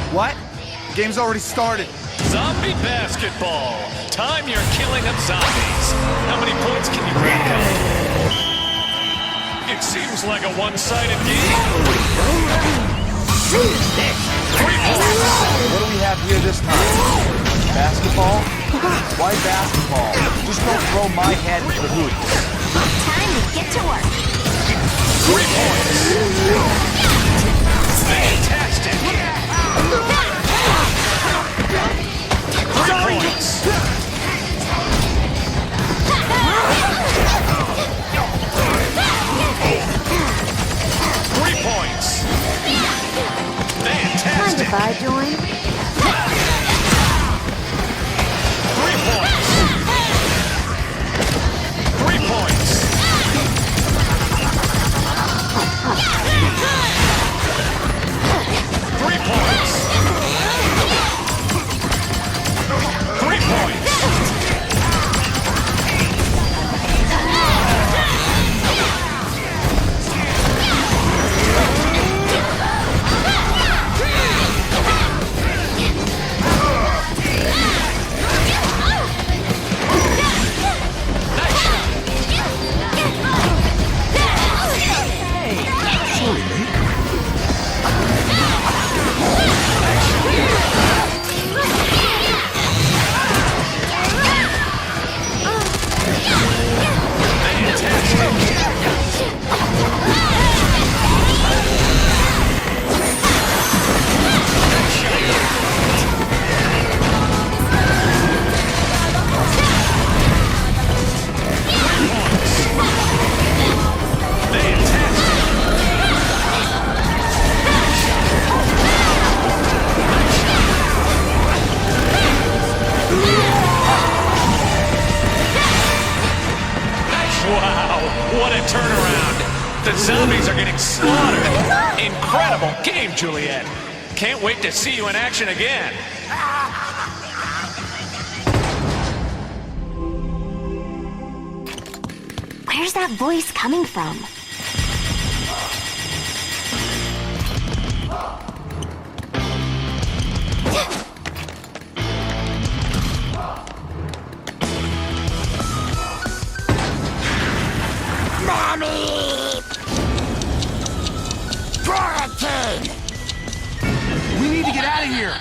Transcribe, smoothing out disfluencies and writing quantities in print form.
What? The game's already started. Zombie basketball. Time you're killing up zombies. How many points can you rack up? It seems like a one-sided game. 3 points. What do we have here this time? Basketball? Why basketball? Just don't throw my head into the hoop. Time to get to work. 3 points. Fantastic. 3 points. 3 points. Fantastic. Mind if I join? 3 points. 3 points. 3 points. 3 points. Wow, what a turnaround. The zombies are getting slaughtered. Incredible game, Juliet. Can't wait to see you in action again. Where's that voice coming from? Mommy! Quarantine! We need to get out of here.